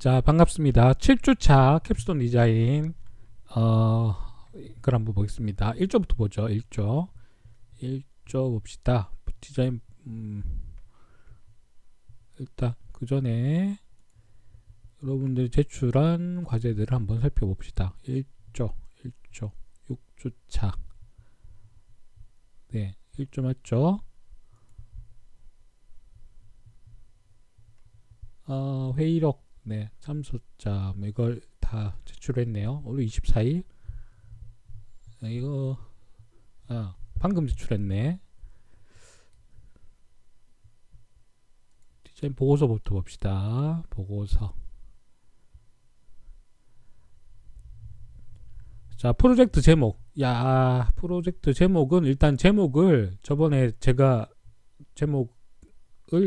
자, 반갑습니다. 7주차 캡스톤 디자인 그걸 한번 보겠습니다. 1조부터 보죠. 1조 봅시다. 디자인 일단 그 전에 여러분들이 제출한 과제들을 한번 살펴봅시다. 1조 6주차. 네, 1조 맞죠? 회의록, 네, 참석자 이걸 다 제출했네요. 오늘 24일. 이거 방금 제출했네. 디자인 보고서부터 봅시다. 보고서. 자, 프로젝트 제목. 프로젝트 제목은 일단 제목을 저번에 제가 제목을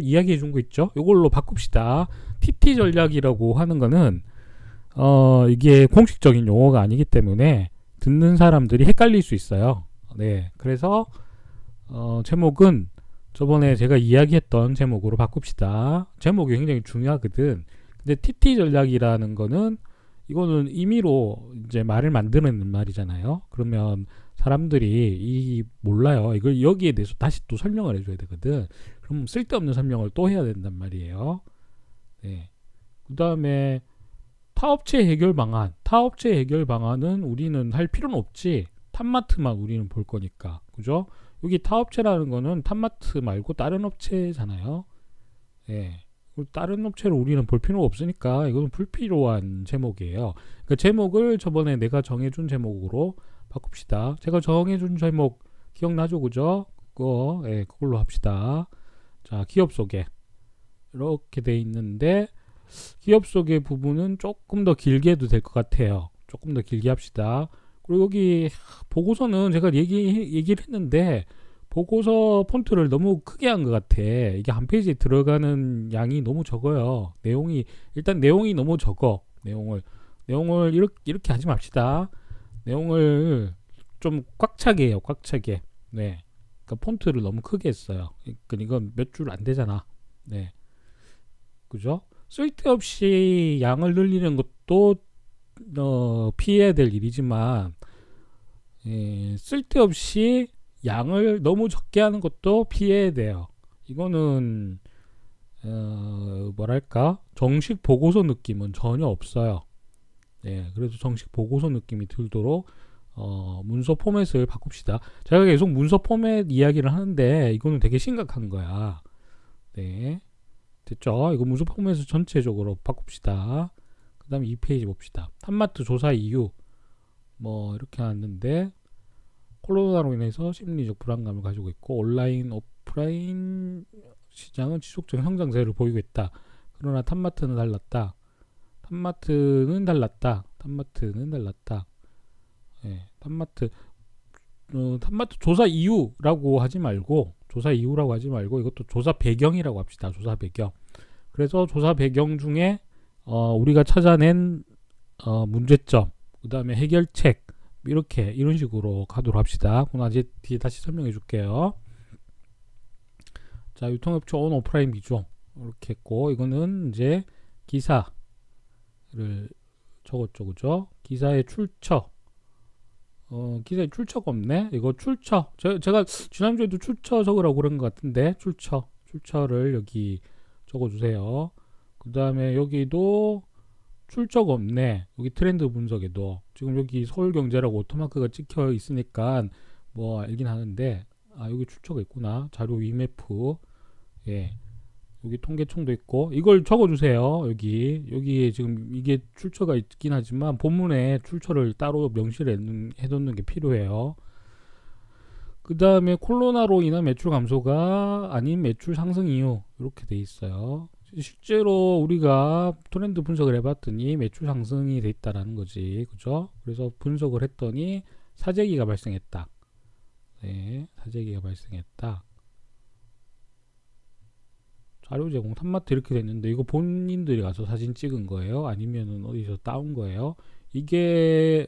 이야기해 준 거 있죠? 이걸로 바꿉시다. TT 전략이라고 하는 거는 이게 공식적인 용어가 아니기 때문에 듣는 사람들이 헷갈릴 수 있어요. 네, 그래서 제목은 저번에 제가 이야기했던 제목으로 바꿉시다. 제목이 굉장히 중요하거든. 근데 TT 전략이라는 거는 이거는 임의로 이제 말을 만드는 말이잖아요. 그러면 사람들이 몰라요. 이걸 여기에 대해서 다시 또 설명을 해줘야 되거든. 그럼 쓸데없는 설명을 또 해야 된단 말이에요. 네. 그 다음에 타업체 해결 방안. 타업체 해결 방안은 우리는 할 필요는 없지. 탑마트만 우리는 볼 거니까. 그죠? 여기 타업체라는 거는 탑마트 말고 다른 업체잖아요. 예. 다른 업체를 우리는 볼 필요가 없으니까 이거는 불필요한 제목이에요. 그러니까 제목을 저번에 내가 정해준 제목으로 바꿉시다. 제가 정해준 제목 기억나죠? 그죠? 그걸로 합시다. 자, 기업 소개. 이렇게 돼 있는데 기업 소개 부분은 조금 더 길게 해도 될 것 같아요. 조금 더 길게 합시다. 그리고 여기 보고서는 제가 얘기를 했는데 보고서 폰트를 너무 크게 한 것 같아. 이게 한 페이지에 들어가는 양이 너무 적어요. 일단 내용이 너무 적어. 내용을 이렇게 하지 맙시다. 내용을 좀 꽉 차게 해요. 꽉 차게. 네. 그러니까 폰트를 너무 크게 했어요. 그러니까 이건 몇 줄 안 되잖아. 네. 그죠? 쓸데없이 양을 늘리는 것도 피해야 될 일이지만 쓸데없이 양을 너무 적게 하는 것도 피해야 돼요. 이거는 뭐랄까 정식 보고서 느낌은 전혀 없어요. 네, 그래서 정식 보고서 느낌이 들도록 문서 포맷을 바꿉시다. 제가 계속 문서 포맷 이야기를 하는데 이거는 되게 심각한 거야. 네, 됐죠? 이거 문서 포맷을 전체적으로 바꿉시다. 그 다음에 2페이지 봅시다. 탑마트 조사 이유 뭐 이렇게 왔는데 코로나로 인해서 심리적 불안감을 가지고 있고 온라인 오프라인 시장은 지속적인 성장세를 보이고 있다. 그러나 탑마트는 달랐다. 탑마트는 달랐다. 예, 탑마트 조사 이유라고 하지 말고 이것도 조사 배경이라고 합시다. 조사 배경. 그래서 조사 배경 중에 우리가 찾아낸 문제점, 그 다음에 해결책 이런 식으로 가도록 합시다. 그건 아직 뒤에 다시 설명해 줄게요. 자, 유통업체 온 오프라인 비중 이렇게 했고 이거는 이제 기사를 적었죠, 그죠? 기사의 출처. 기사에 출처가 없네. 이거 출처. 제가 지난주에도 출처 적으라고 그런 것 같은데 출처를 여기 적어주세요. 그 다음에 여기도 출처가 없네. 여기 트렌드 분석에도 지금 여기 서울경제라고 오토마크가 찍혀 있으니까 뭐 알긴 하는데 여기 출처가 있구나. 자료 위메프. 예. 여기 통계청도 있고 이걸 적어주세요. 여기에 지금 이게 출처가 있긴 하지만 본문에 출처를 따로 명시를 해놓는 게 필요해요. 그 다음에 코로나로 인한 매출 감소가 아닌 매출 상승 이유 이렇게 돼 있어요. 실제로 우리가 트렌드 분석을 해봤더니 매출 상승이 돼 있다라는 거지, 그죠? 그래서 분석을 했더니 사재기가 발생했다. 네, 사재기가 발생했다. 자료 제공 탑마트 이렇게 됐는데 이거 본인들이 가서 사진 찍은 거예요? 아니면은 어디서 따온 거예요? 이게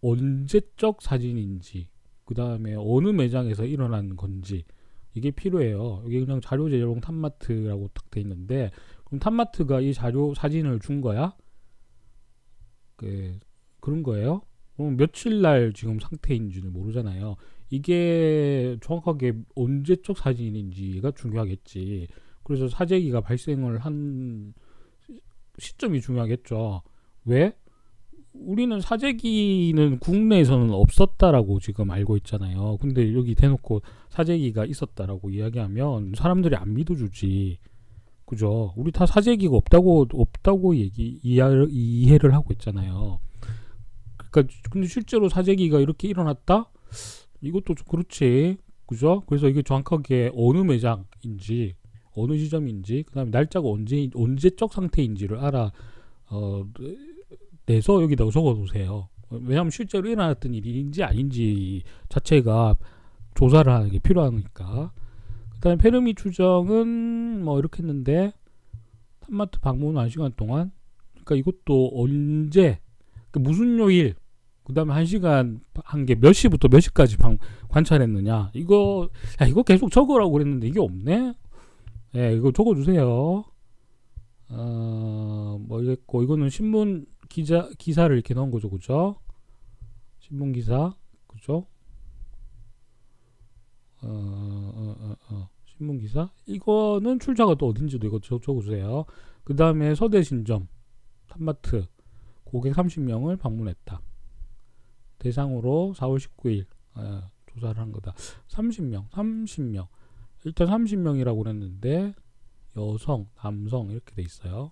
언제적 사진인지 그 다음에 어느 매장에서 일어난 건지 이게 필요해요. 이게 그냥 자료 제공 탑마트라고 딱 돼 있는데 그럼 탑마트가 이 자료 사진을 준 거야? 그런 거예요? 그럼 며칠 날 지금 상태인지는 모르잖아요. 이게 정확하게 언제적 사진인지가 중요하겠지. 그래서 사재기가 발생을 한 시점이 중요하겠죠. 왜? 우리는 사재기는 국내에서는 없었다라고 지금 알고 있잖아요. 근데 여기 대놓고 사재기가 있었다라고 이야기하면 사람들이 안 믿어주지. 그죠? 우리 다 사재기가 없다고 이해를 하고 있잖아요. 그러니까 근데 실제로 사재기가 이렇게 일어났다? 이것도 좀 그렇지. 그죠? 그래서 이게 정확하게 어느 매장인지 어느 지점인지 그다음에 날짜가 언제적 상태인지를 어, 내서 여기다가 적어 놓으세요. 왜냐하면 실제로 일어났던 일인지 아닌지 자체가 조사를 하는 게 필요하니까. 그다음에 페르미 추정은 뭐 이렇게 했는데 탑마트 방문 1시간 동안. 그러니까 이것도 언제 무슨 요일 그다음에 1시간 한 게 몇 시부터 몇 시까지 관찰했느냐. 이거 계속 적으라고 그랬는데 이게 없네. 예, 이거 적어 주세요. 뭐 이랬고 이거는 신문 기사를 이렇게 넣은 거죠. 그죠? 신문 기사. 그죠? 신문 기사. 이거는 출처가 또 어딘지도 이거 적어주세요. 그 다음에 서대신점 탑마트 고객 30명을 방문했다. 대상으로 4월 19일 조사를 한 거다. 30명. 일단 30명이라고 그랬는데 여성, 남성 이렇게 돼 있어요.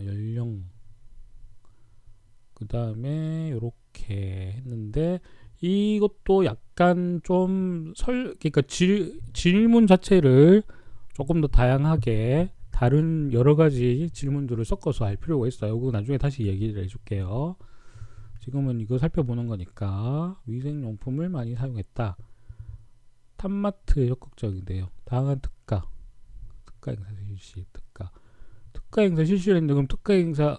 연령. 그 다음에 이렇게 했는데 이것도 약간 좀 그러니까 질문 자체를 조금 더 다양하게 다른 여러 가지 질문들을 섞어서 할 필요가 있어요. 그거 나중에 다시 얘기를 해줄게요. 지금은 이거 살펴보는 거니까 위생용품을 많이 사용했다. 탑마트에 적극적인데요. 다양한 특가 행사 실시, 특가 행사 실시를 했는데 그럼 특가 행사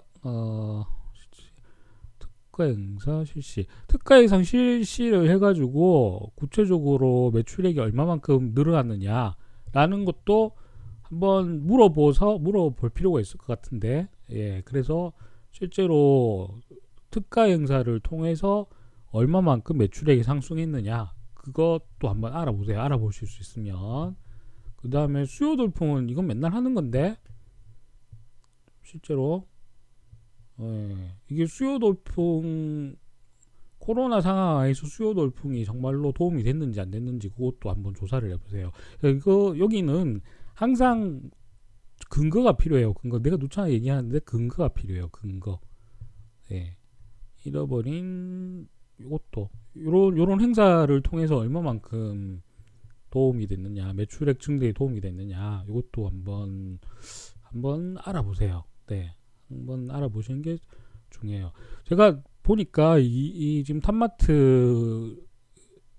실시. 특가 행사 실시를 해가지고 구체적으로 매출액이 얼마만큼 늘어났느냐라는 것도 한번 물어볼 필요가 있을 것 같은데, 예, 그래서 실제로 특가 행사를 통해서 얼마만큼 매출액이 상승했느냐 그것도 한번 알아보세요. 알아보실 수 있으면. 그 다음에 수요 돌풍은 이건 맨날 하는 건데 실제로 이게 수요 돌풍 코로나 상황에서 수요 돌풍이 정말로 도움이 됐는지 안 됐는지 그것도 한번 조사를 해보세요. 이거 여기는 항상 근거가 필요해요. 내가 누차 얘기하는데 근거가 필요해요. 근거. 예. 잃어버린 이것도 요런 행사를 통해서 얼마만큼 도움이 됐느냐, 매출액 증대에 도움이 됐느냐, 이것도 한번 알아보세요. 네, 한번 알아보시는 게 중요해요. 제가 보니까 이 지금 탑마트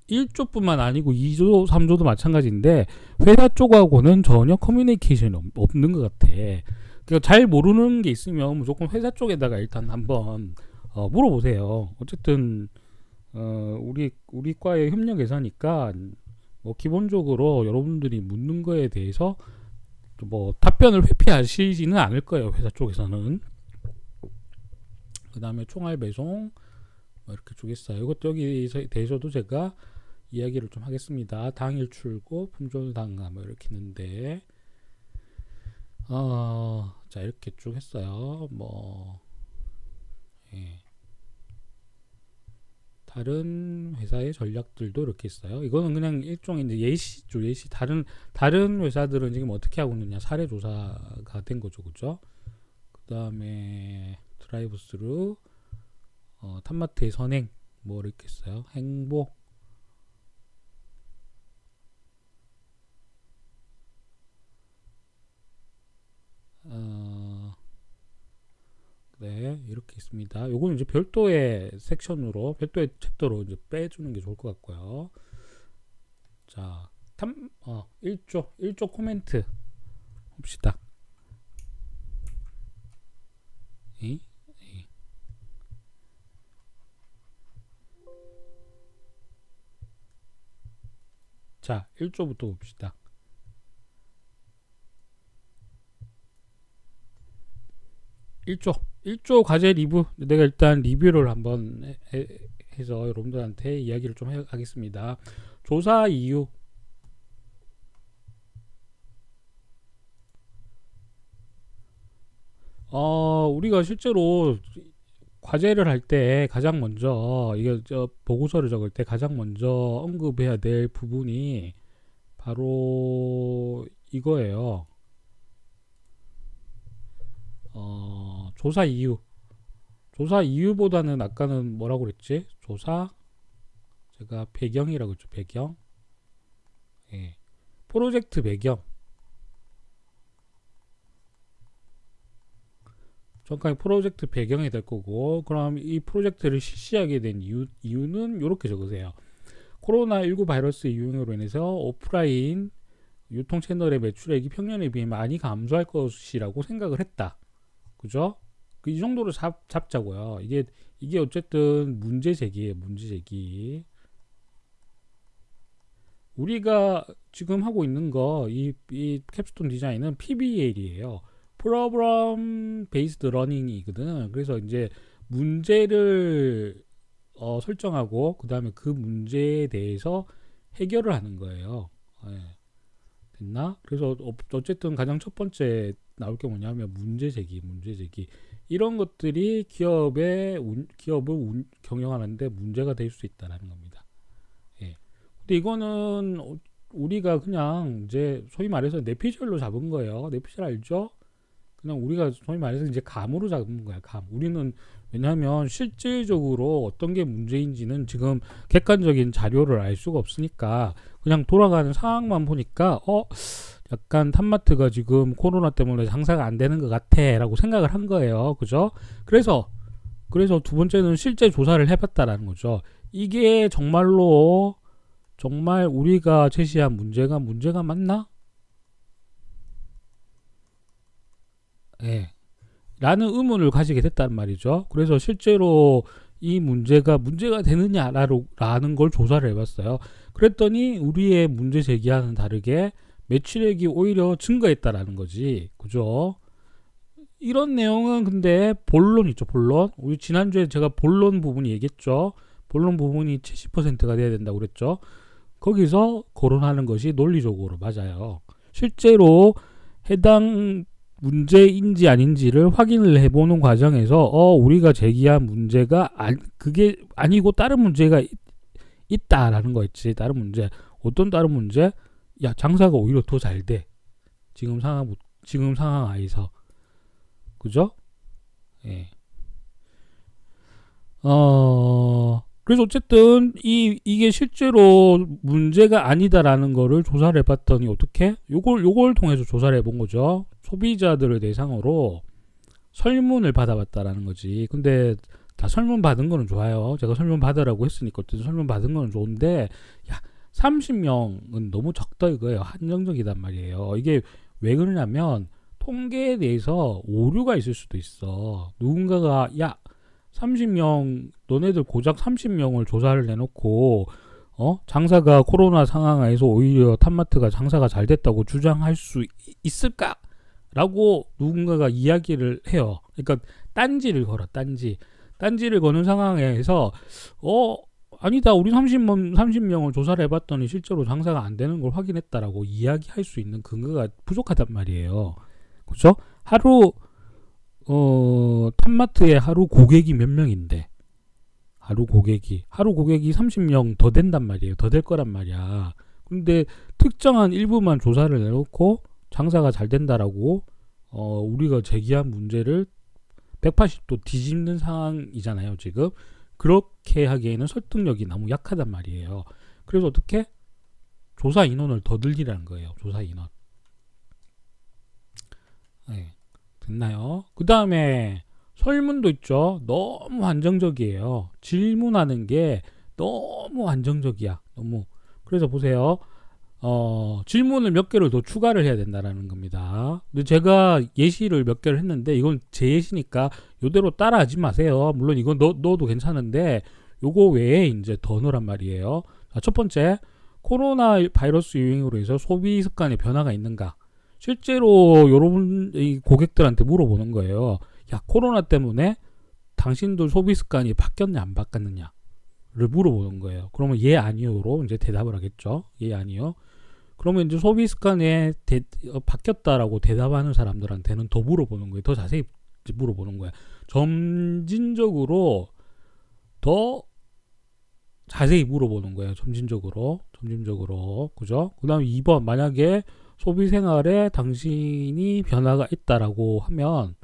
1조뿐만 아니고 2조, 3조도 마찬가지인데 회사 쪽하고는 전혀 커뮤니케이션이 없는 것 같아. 그러니까 잘 모르는 게 있으면 무조건 회사 쪽에다가 일단 한번 물어보세요. 어쨌든 우리 과의 협력 회사니까 뭐 기본적으로 여러분들이 묻는 거에 대해서 뭐 답변을 회피하시지는 않을 거예요. 회사 쪽에서는. 그 다음에 총알 배송 뭐 이렇게 주겠어요. 이것도 여기에 대해서도 제가 이야기를 좀 하겠습니다. 당일 출고 품절 당감 뭐 이렇게 있는데 자 이렇게 쭉 했어요. 뭐 예. 다른 회사의 전략들도 이렇게 있어요. 이거는 그냥 일종의 이제 예시죠. 예시. 다른 회사들은 지금 어떻게 하고 있느냐 사례 조사가 된 거죠, 그죠? 그 다음에 드라이브 스루, 탑마트의 선행, 뭐 이렇게 있어요. 행복, 네, 이렇게 있습니다. 요거는 이제 별도의 별도의 챕터로 이제 빼주는 게 좋을 것 같고요. 자, 1조 코멘트 봅시다. 자, 1조부터 봅시다. 1조 과제 리뷰. 내가 일단 리뷰를 한번 해서 여러분들한테 이야기를 좀 하겠습니다. 조사 이유. 우리가 실제로 과제를 할 때 가장 먼저 이게 보고서를 적을 때 가장 먼저 언급해야 될 부분이 바로 이거예요. 조사 이유. 조사 이유보다는 아까는 뭐라고 그랬지? 제가 배경이라고 했죠. 배경. 예. 프로젝트 배경. 정확하게 프로젝트 배경이 될 거고, 그럼 이 프로젝트를 실시하게 된 이유는 이렇게 적으세요. 코로나19 바이러스 유행으로 인해서 오프라인 유통 채널의 매출액이 평년에 비해 많이 감소할 것이라고 생각을 했다. 그죠? 이 정도로 잡자고요. 이게 어쨌든 문제 제기예요. 문제 제기. 우리가 지금 하고 있는 이 캡스톤 디자인은 PBL이에요. Problem Based Learning이거든. 그래서 이제 문제를 설정하고 그 다음에 그 문제에 대해서 해결을 하는 거예요. 예. 됐나? 그래서 어쨌든 가장 첫 번째 나올 게 뭐냐면 문제 제기. 이런 것들이 기업을 경영하는데 문제가 될 수 있다라는 겁니다. 예. 근데 이거는 우리가 그냥 이제 소위 말해서 뇌피셜로 잡은 거예요. 뇌피셜 알죠? 그냥 우리가 소위 말해서 이제 감으로 잡은 거야. 감. 우리는 왜냐하면 실질적으로 어떤 게 문제인지는 지금 객관적인 자료를 알 수가 없으니까 그냥 돌아가는 상황만 보니까 약간 탐마트가 지금 코로나 때문에 장사가 안 되는 것 같아라고 생각을 한 거예요. 그죠? 그래서 두 번째는 실제 조사를 해봤다라는 거죠. 이게 정말 우리가 제시한 문제가 맞나? 예. 라는 의문을 가지게 됐단 말이죠. 그래서 실제로 이 문제가 되느냐라는 걸 조사를 해봤어요. 그랬더니 우리의 문제 제기와는 다르게 매출액이 오히려 증가했다라는 거지. 그죠? 이런 내용은 근데 본론 있죠. 본론. 우리 지난주에 제가 본론 부분 얘기했죠. 본론 부분이 70%가 돼야 된다고 그랬죠. 거기서 거론하는 것이 논리적으로 맞아요. 실제로 해당 문제인지 아닌지를 확인을 해보는 과정에서 우리가 제기한 문제가 그게 아니고 다른 문제가 있다라는 거였지. 다른 문제. 어떤 다른 문제? 야, 장사가 오히려 더 잘 돼. 지금 상황 하에서. 그죠? 예. 그래서 어쨌든 이게 실제로 문제가 아니다라는 거를 조사를 해봤더니 어떻게? 요걸 통해서 조사를 해본 거죠. 소비자들을 대상으로 설문을 받아봤다라는 거지. 근데 다 설문 받은 거는 좋아요. 제가 설문 받으라고 했으니까 어쨌든 설문 받은 거는 좋은데, 야, 30명은 너무 적다 이거예요. 한정적이단 말이에요. 이게 왜 그러냐면 통계에 대해서 오류가 있을 수도 있어. 누군가가 30명 너네들 고작 30명을 조사를 해놓고 장사가 코로나 상황에서 오히려 탐마트가 장사가 잘 됐다고 주장할 수 있을까? 라고 누군가가 이야기를 해요. 그러니까 딴지를 걸어. 딴지를 거는 상황에서 아니다. 우리 30명을 조사를 해봤더니 실제로 장사가 안 되는 걸 확인했다라고 이야기할 수 있는 근거가 부족하단 말이에요. 그렇죠? 탐마트의 하루 고객이 몇 명인데 하루 고객이 30명 더 된단 말이에요. 더 될 거란 말이야. 근데 특정한 일부만 조사를 해놓고 장사가 잘 된다라고 우리가 제기한 문제를 180도 뒤집는 상황이잖아요. 지금 그렇게 하기에는 설득력이 너무 약하단 말이에요. 그래서 어떻게? 조사 인원을 더 늘리라는 거예요. 조사 인원. 네. 됐나요? 그 다음에 설문도 있죠. 너무 한정적이에요. 질문하는 게 너무 한정적이야. 너무. 그래서 보세요. 질문을 몇 개를 더 추가를 해야 된다라는 겁니다. 근데 제가 예시를 몇 개를 했는데 이건 제 예시니까 이대로 따라하지 마세요. 물론 이건 넣어도 괜찮은데 요거 외에 이제 더 넣으란 말이에요. 자, 첫 번째, 코로나 바이러스 유행으로 해서 소비 습관에 변화가 있는가? 실제로 여러분 이 고객들한테 물어보는 거예요. 야, 코로나 때문에 당신들 소비 습관이 바뀌었냐 안 바뀌었느냐를 물어보는 거예요. 그러면 예 아니요로 이제 대답을 하겠죠. 예 아니요. 그러면 이제 소비 습관에 바뀌었다라고 대답하는 사람들한테는 더 물어보는 거예요. 더 자세히 물어보는 거예요. 점진적으로 더 자세히 물어보는 거예요. 점진적으로. 그죠? 그 다음에 2번, 만약에 소비 생활에 당신이 변화가 있다라고 하면,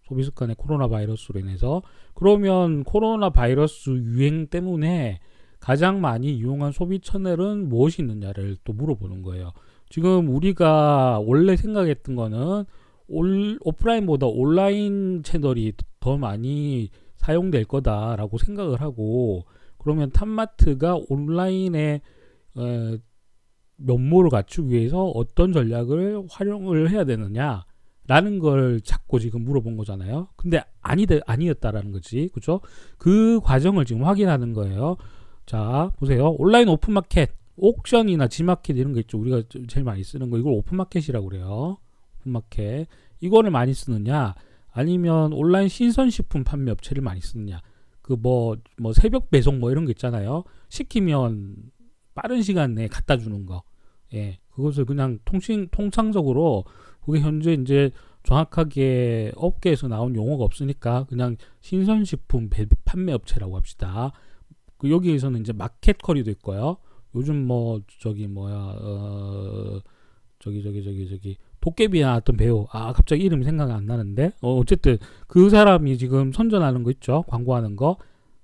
소비 습관의 코로나 바이러스로 인해서, 그러면 코로나 바이러스 유행 때문에 가장 많이 이용한 소비 채널은 무엇이 있느냐를 또 물어보는 거예요. 지금 우리가 원래 생각했던 거는 오프라인보다 온라인 채널이 더 많이 사용될 거다라고 생각을 하고, 그러면 탑마트가 온라인에 면모를 갖추기 위해서 어떤 전략을 활용을 해야 되느냐라는 걸 자꾸 지금 물어본 거잖아요. 근데 아니었다라는 거지, 그죠? 그 과정을 지금 확인하는 거예요. 자, 보세요. 온라인 오픈마켓, 옥션이나 지마켓 이런 거 있죠. 우리가 제일 많이 쓰는 거, 이걸 오픈마켓이라고 그래요. 오픈마켓. 이거를 많이 쓰느냐, 아니면 온라인 신선식품 판매 업체를 많이 쓰느냐. 그 뭐 새벽 배송 뭐 이런 거 있잖아요. 시키면 빠른 시간 내에 갖다 주는 거. 예. 그것을 그냥 통상적으로, 그게 현재 이제 정확하게 업계에서 나온 용어가 없으니까 그냥 신선식품 판매 업체라고 합시다. 그 여기에서는 이제 마켓커리도 있고요. 요즘 뭐 저기 도깨비 나왔던 배우, 갑자기 이름이 생각이 안 나는데, 어쨌든 그 사람이 지금 선전하는 거 있죠. 광고하는 거,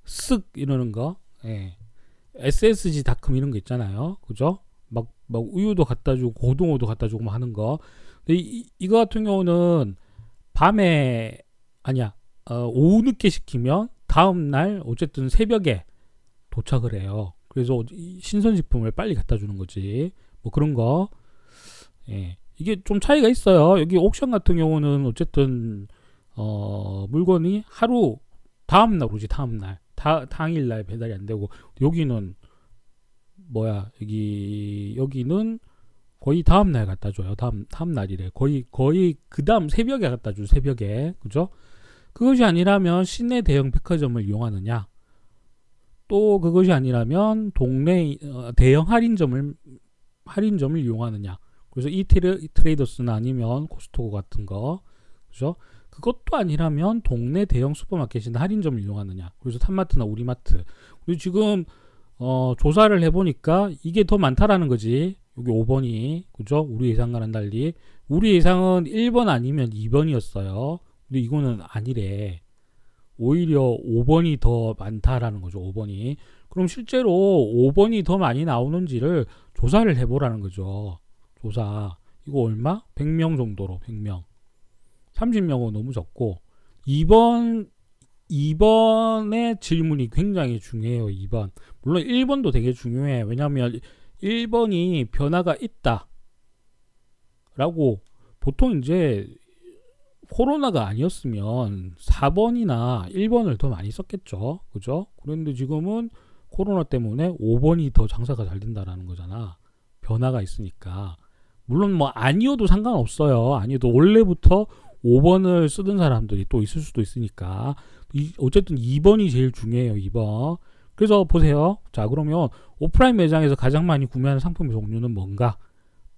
쓱 이러는 거, 예. SSG닷컴 이런 거 있잖아요. 그죠? 막 우유도 갖다 주고 고등어도 갖다 주고 막 하는 거. 근데 이거 같은 경우는 밤에 아니야, 오후 늦게 시키면 다음 날 어쨌든 새벽에 도착을 해요. 그래서 신선식품을 빨리 갖다 주는 거지. 뭐 그런 거. 예. 이게 좀 차이가 있어요. 여기 옥션 같은 경우는 어쨌든 물건이 하루 다음날 오지. 다음날 당일날 배달이 안 되고, 여기는 여기는 거의 다음날 갖다 줘요. 다음날이래. 거의 그 다음 새벽에 갖다 줘. 새벽에. 그죠? 그것이 아니라면 시내 대형 백화점을 이용하느냐, 또 그것이 아니라면 동네 대형 할인점을 이용하느냐. 그래서 트레이더스나 아니면 코스트코 같은 거, 그죠? 그것도 아니라면 동네 대형 슈퍼마켓이나 할인점을 이용하느냐. 그래서 탑마트나 우리마트. 그리고 지금 조사를 해보니까 이게 더 많다라는 거지. 여기 5번이, 그죠? 우리 예상과는 달리. 우리 예상은 1번 아니면 2번이었어요. 근데 이거는 아니래. 오히려 5번이 더 많다라는 거죠. 5번이. 그럼 실제로 5번이 더 많이 나오는지를 조사를 해보라는 거죠. 조사. 이거 얼마? 100명 정도로. 100명. 30명은 너무 적고, 2번의 질문이 굉장히 중요해요. 2번. 물론 1번도 되게 중요해. 왜냐하면 1번이 변화가 있다 라고, 보통 이제 코로나가 아니었으면 4번이나 1번을 더 많이 썼겠죠. 그죠? 그런데 지금은 코로나 때문에 5번이 더 장사가 잘 된다라는 거잖아. 변화가 있으니까. 물론 뭐 아니어도 상관없어요. 아니어도 원래부터 5번을 쓰던 사람들이 또 있을 수도 있으니까. 어쨌든 2번이 제일 중요해요. 2번. 그래서 보세요. 자, 그러면 오프라인 매장에서 가장 많이 구매하는 상품의 종류는 뭔가?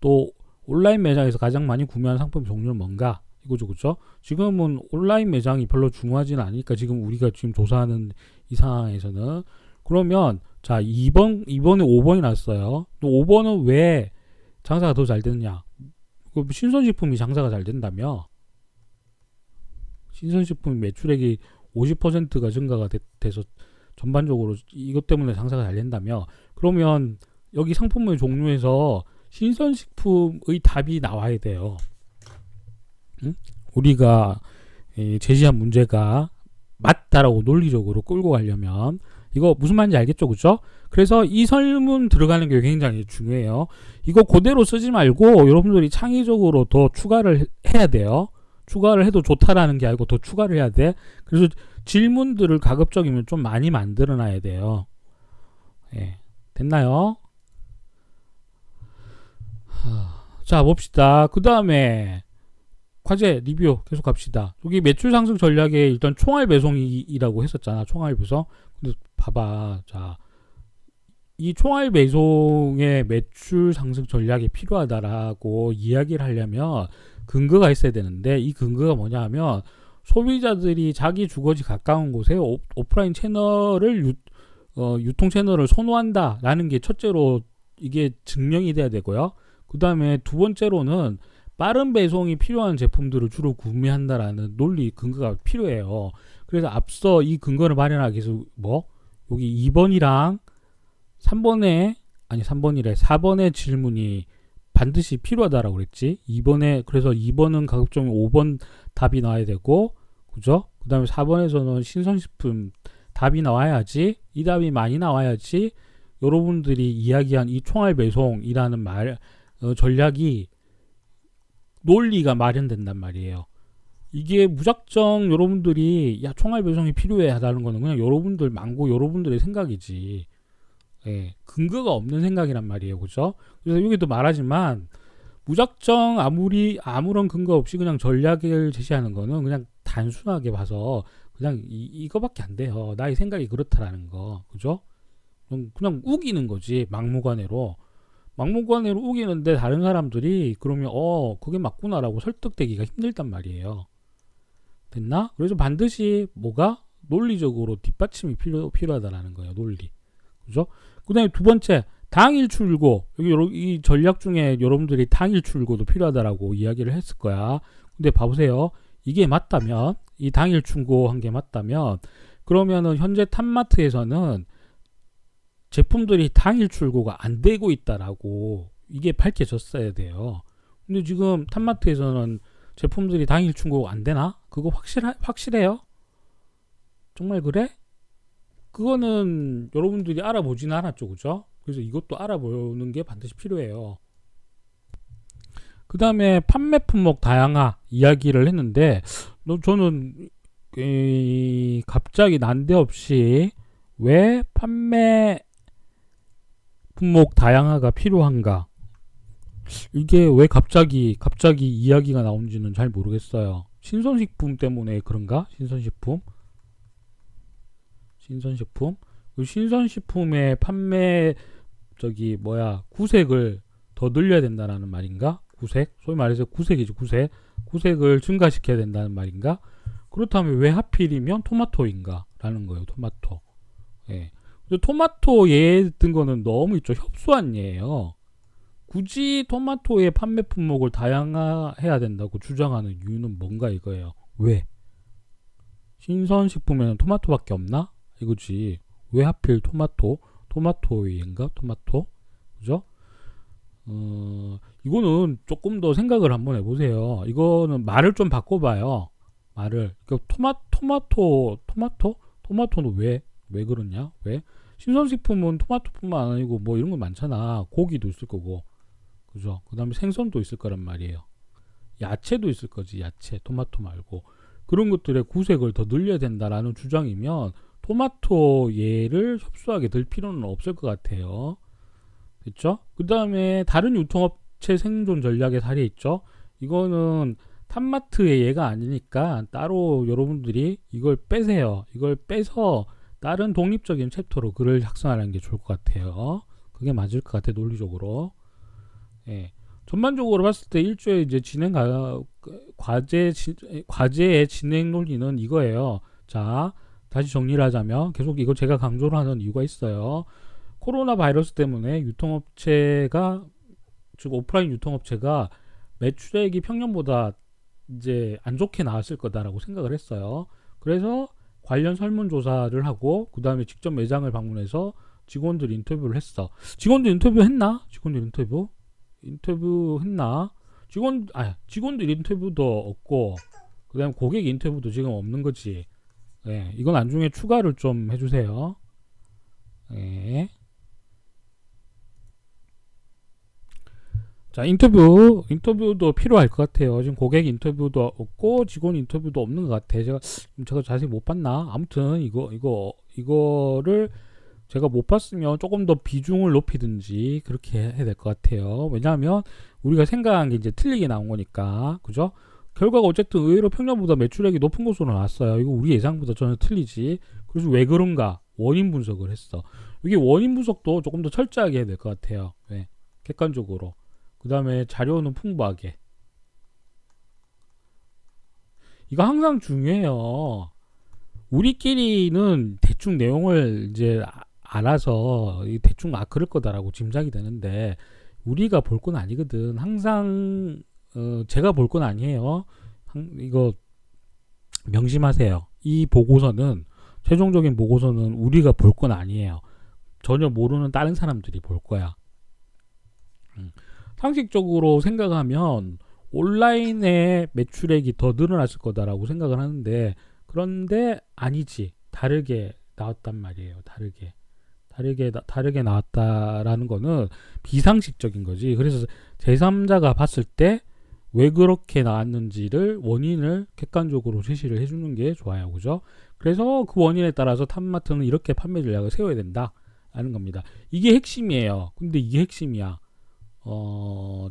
또 온라인 매장에서 가장 많이 구매하는 상품의 종류는 뭔가? 이거죠. 그죠? 지금은 온라인 매장이 별로 중요하지는 않으니까, 지금 우리가 지금 조사하는 이 상황에서는. 그러면 자, 2번에 5번이 났어요. 또 5번은 왜 장사가 더 잘 되느냐? 신선식품이 장사가 잘 된다며? 신선식품 매출액이 50%가 증가가 돼서 전반적으로 이것 때문에 장사가 잘 된다며? 그러면 여기 상품의 종류에서 신선식품의 답이 나와야 돼요. 응? 우리가 제시한 문제가 맞다라고 논리적으로 끌고 가려면, 이거 무슨 말인지 알겠죠? 그죠? 그래서 이 설문 들어가는 게 굉장히 중요해요. 이거 그대로 쓰지 말고 여러분들이 창의적으로 더 추가를 해야 돼요. 추가를 해도 좋다라는 게 아니고 더 추가를 해야 돼. 그래서 질문들을 가급적이면 좀 많이 만들어 놔야 돼요. 예. 됐나요? 자, 봅시다. 그 다음에 과제 리뷰 계속 갑시다. 여기 매출 상승 전략에 일단 총알 배송이라고 했었잖아. 총알 배송. 근데 봐봐. 자, 이 총알 배송의 매출 상승 전략이 필요하다라고 이야기를 하려면 근거가 있어야 되는데, 이 근거가 뭐냐 하면 소비자들이 자기 주거지 가까운 곳에 오프라인 채널을 유통 채널을 선호한다라는 게 첫째로 이게 증명이 돼야 되고요. 그 다음에 두 번째로는 빠른 배송이 필요한 제품들을 주로 구매한다라는 논리 근거가 필요해요. 그래서 앞서 이 근거를 마련하기 위해서 여기 2번이랑 4번의 질문이 반드시 필요하다라고 그랬지. 그래서 2번은 가급적이면 5번 답이 나와야 되고, 그죠? 그 다음에 4번에서는 신선식품 답이 나와야지, 이 답이 많이 나와야지 여러분들이 이야기한 이 총알 배송이라는 전략이 논리가 마련된단 말이에요. 이게 무작정 여러분들이 총알 배송이 필요해 하다는 거는 그냥 여러분들 여러분들의 생각이지. 예, 근거가 없는 생각이란 말이에요. 그죠? 그래서 여기도 말하지만 무작정 아무런 근거 없이 그냥 전략을 제시하는 거는 그냥 단순하게 봐서 그냥 이거밖에 안 돼요. 나의 생각이 그렇다라는 거. 그죠? 그냥 우기는 거지. 막무가내로 우기는데 다른 사람들이 그러면 그게 맞구나라고 설득되기가 힘들단 말이에요. 됐나? 그래서 반드시 논리적으로 뒷받침이 필요하다라는 거예요. 논리. 그죠? 그 다음에 두 번째, 당일 출고. 이 전략 중에 여러분들이 당일 출고도 필요하다라고 이야기를 했을 거야. 근데 봐보세요. 이게 맞다면, 이 당일 출고한 게 맞다면, 그러면은 현재 탑마트에서는 제품들이 당일 출고가 안 되고 있다라고 이게 밝혀졌어야 돼요. 근데 지금 탑마트에서는 제품들이 당일 출고가 안 되나? 그거 확실해요? 정말 그래? 그거는 여러분들이 알아보지는 않았죠. 그죠? 그래서 이것도 알아보는 게 반드시 필요해요. 그 다음에 판매 품목 다양화 이야기를 했는데, 저는 갑자기 난데없이 왜 판매 품목 다양화가 필요한가? 이게 왜 갑자기 이야기가 나온지는 잘 모르겠어요. 신선식품 때문에 그런가? 신선식품의 판매 구색을 더 늘려야 된다는 말인가? 소위 말해서 구색이지. 구색을 증가시켜야 된다는 말인가? 그렇다면 왜 하필이면 토마토인가? 라는 거예요. 토마토. 예. 토마토 예 든 거는 너무 협소한 예예요. 굳이 토마토의 판매 품목을 다양화해야 된다고 주장하는 이유는 뭔가 이거예요. 왜? 신선식품에는 토마토밖에 없나? 이거지. 왜 하필 토마토인가? 그죠? 이거는 조금 더 생각을 한번 해보세요. 이거는 말을 좀 바꿔봐요. 토마토는 왜 그러냐? 왜? 신선식품은 토마토뿐만 아니고 이런 거 많잖아. 고기도 있을 거고. 그죠? 그 다음에 생선도 있을 거란 말이에요. 야채도 있을 거지. 야채, 토마토 말고. 그런 것들의 구색을 더 늘려야 된다라는 주장이면 토마토 얘를 협소하게 들 필요는 없을 것 같아요. 됐죠? 그 다음에 다른 유통업체 생존 전략의 사례 있죠? 이거는 탑마트의 예가 아니니까 따로 여러분들이 이걸 빼세요. 이걸 빼서 다른 독립적인 챕터로 글을 작성하는 게 좋을 것 같아요. 그게 맞을 것 같아, 논리적으로. 예. 전반적으로 봤을 때 일주에 이제 과제의 진행 논리는 이거예요. 자, 다시 정리를 하자면 계속 이거 제가 강조를 하는 이유가 있어요. 코로나 바이러스 때문에 즉 오프라인 유통업체가 매출액이 평년보다 이제 안 좋게 나왔을 거다라고 생각을 했어요. 그래서 관련 설문조사를 하고 그 다음에 직접 매장을 방문해서 직원들 인터뷰를 했어. 직원들 인터뷰했나? 직원들 인터뷰도 없고 그 다음에 고객 인터뷰도 지금 없는 거지. 예, 이건 나중에 추가를 좀 해주세요. 예. 자, 인터뷰도 필요할 것 같아요. 지금 고객 인터뷰도 없고 직원 인터뷰도 없는 것 같아. 제가 자세히 못 봤나? 아무튼 이거를 제가 못 봤으면 조금 더 비중을 높이든지 그렇게 해야 될 것 같아요. 왜냐하면 우리가 생각한 게 이제 틀리게 나온 거니까, 그죠? 결과가 어쨌든 의외로 평년보다 매출액이 높은 것으로 나왔어요. 이거 우리 예상보다 전혀 틀리지. 그래서 왜 그런가? 원인 분석을 했어. 이게 원인 분석도 조금 더 철저하게 해야 될 것 같아요. 왜? 객관적으로. 그 다음에 자료는 풍부하게. 이거 항상 중요해요. 우리끼리는 대충 내용을 이제 알아서 대충 그럴 거다라고 짐작이 되는데 우리가 볼 건 아니거든. 항상 제가 볼 건 아니에요. 이거 명심하세요. 이 보고서는 최종적인 보고서는 우리가 볼 건 아니에요. 전혀 모르는 다른 사람들이 볼 거야. 상식적으로 생각하면 온라인의 매출액이 더 늘어났을 거다라고 생각을 하는데 그런데 아니지. 다르게 나왔단 말이에요. 다르게 나왔다라는 거는 비상식적인 거지. 그래서 제3자가 봤을 때 왜 그렇게 나왔는지를 원인을 객관적으로 제시를 해주는 게 좋아요. 그죠? 그래서 그 원인에 따라서 탑마트는 이렇게 판매 전략을 세워야 된다라는 겁니다. 이게 핵심이에요. 근데 이게 핵심이야.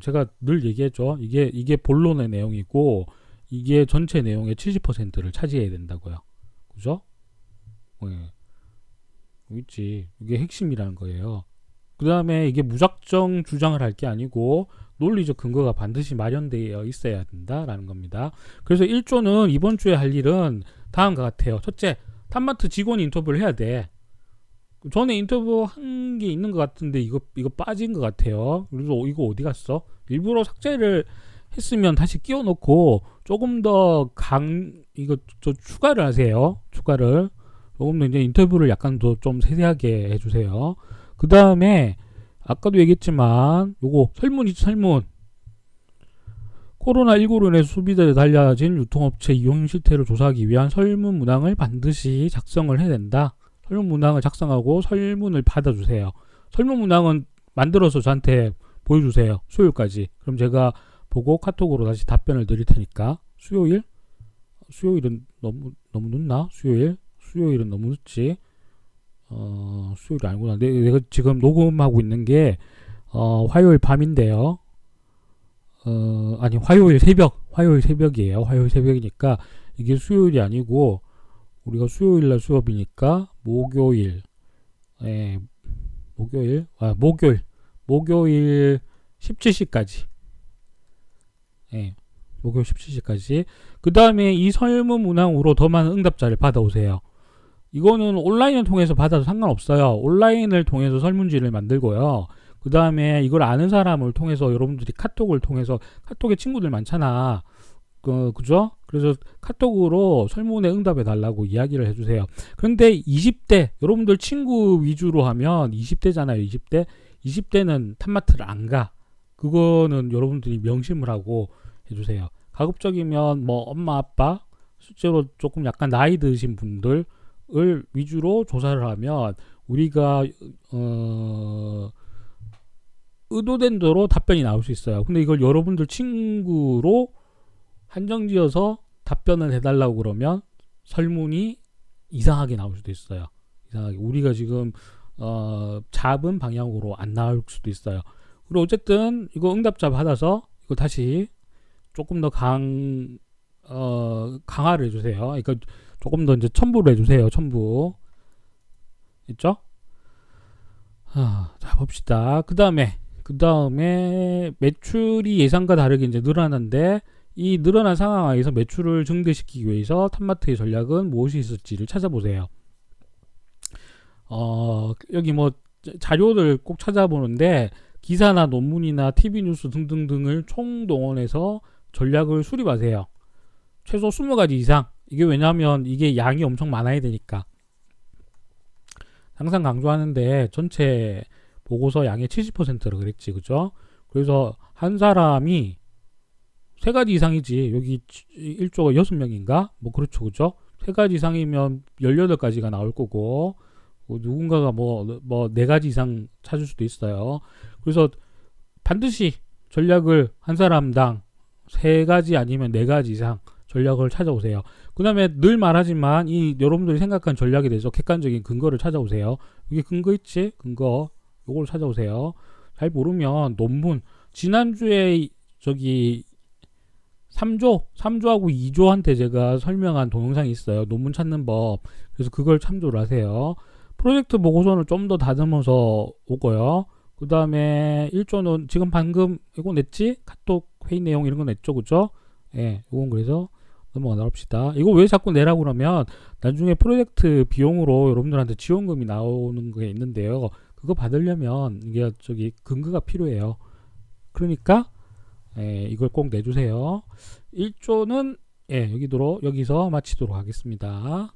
제가 늘 얘기했죠. 이게 본론의 내용이고 이게 전체 내용의 70%를 차지해야 된다고요. 그죠? 네. 있지. 이게 핵심이라는 거예요. 그 다음에 이게 무작정 주장을 할 게 아니고 논리적 근거가 반드시 마련되어 있어야 된다라는 겁니다. 그래서 1조는 이번 주에 할 일은 다음과 같아요. 첫째, 탑마트 직원 인터뷰를 해야 돼. 전에 인터뷰 한 게 있는 것 같은데 이거 빠진 것 같아요. 그래서 이거 어디 갔어? 일부러 삭제를 했으면 다시 끼워놓고 조금 더 이거 추가를 하세요. 추가를 조금 더 이제 인터뷰를 약간 더 좀 세세하게 해주세요. 그 다음에 아까도 얘기했지만 요거 설문 코로나19로 인해 소비자에 달라진 유통업체 이용 실태를 조사하기 위한 설문 문항을 반드시 작성을 해야 된다. 설문 문항을 작성하고 설문을 받아주세요. 설문 문항은 만들어서 저한테 보여주세요. 수요일까지. 그럼 제가 보고 카톡으로 다시 답변을 드릴 테니까. 수요일은 너무 늦나? 수요일은 너무 늦지. 수요일이 아니구나. 내가 지금 녹음하고 있는 게 화요일 밤인데요. 아니 화요일 새벽이에요. 화요일 새벽이니까 이게 수요일이 아니고 우리가 수요일날 수업이니까 목요일 17시까지. 목요일 17시까지. 그 다음에 이 설문 문항으로 더 많은 응답자를 받아오세요. 이거는 온라인을 통해서 받아도 상관없어요. 온라인을 통해서 설문지를 만들고요. 그 다음에 이걸 아는 사람을 통해서 여러분들이 카톡을 통해서 카톡에 친구들 많잖아. 그죠? 그래서 카톡으로 설문에 응답해 달라고 이야기를 해주세요. 그런데 20대 여러분들 친구 위주로 하면 20대잖아요. 20대는 탑마트를 안 가. 그거는 여러분들이 명심을 하고 해주세요. 가급적이면 뭐 엄마 아빠 실제로 조금 약간 나이 드신 분들 을 위주로 조사를 하면 우리가 의도된 대로 답변이 나올 수 있어요. 근데 이걸 여러분들 친구로 한정지어서 답변을 해달라고 그러면 설문이 이상하게 나올 수도 있어요. 이상하게 우리가 지금 잡은 방향으로 안 나올 수도 있어요. 그리고 어쨌든 이거 응답자 받아서 이거 다시 조금 더 강화를 해주세요. 그러니까 조금 더 이제 첨부를 해주세요. 첨부 있죠? 자 봅시다. 그 다음에 매출이 예상과 다르게 이제 늘어났는데 이 늘어난 상황에서 매출을 증대시키기 위해서 탑마트의 전략은 무엇이 있을지를 찾아보세요. 여기 뭐 자료를 꼭 찾아보는데 기사나 논문이나 TV 뉴스 등등등을 총동원해서 전략을 수립하세요. 최소 20가지 이상. 이게 왜냐하면 이게 양이 엄청 많아야 되니까. 항상 강조하는데 전체 보고서 양의 70%를 그랬지. 그죠? 그래서 한 사람이 3가지 이상이지. 여기 1조가 6명인가? 뭐 그렇죠. 그죠? 3가지 이상이면 18가지가 나올 거고 누군가가 뭐 4가지 이상 찾을 수도 있어요. 그래서 반드시 전략을 한 사람당 3가지 아니면 4가지 이상 전략을 찾아오세요. 그 다음에 늘 말하지만 이 여러분들이 생각한 전략에 대해서 객관적인 근거를 찾아오세요. 이게 근거 있지? 근거 요걸 찾아오세요. 잘 모르면 논문 지난주에 저기 3조하고 2조한테 제가 설명한 동영상이 있어요. 논문 찾는 법. 그래서 그걸 참조를 하세요. 프로젝트 보고서는 좀 더 다듬어서 오고요. 그 다음에 1조는 지금 방금 이거 냈지? 카톡 회의 내용 이런 거 냈죠, 그죠? 예, 이건 그래서 넘어가 봅시다. 이거 왜 자꾸 내라고 그러면 나중에 프로젝트 비용으로 여러분들한테 지원금이 나오는 게 있는데요. 그거 받으려면 이게 저기 근거가 필요해요. 그러니까 이걸 꼭 내주세요. 1조는 여기서 마치도록 하겠습니다.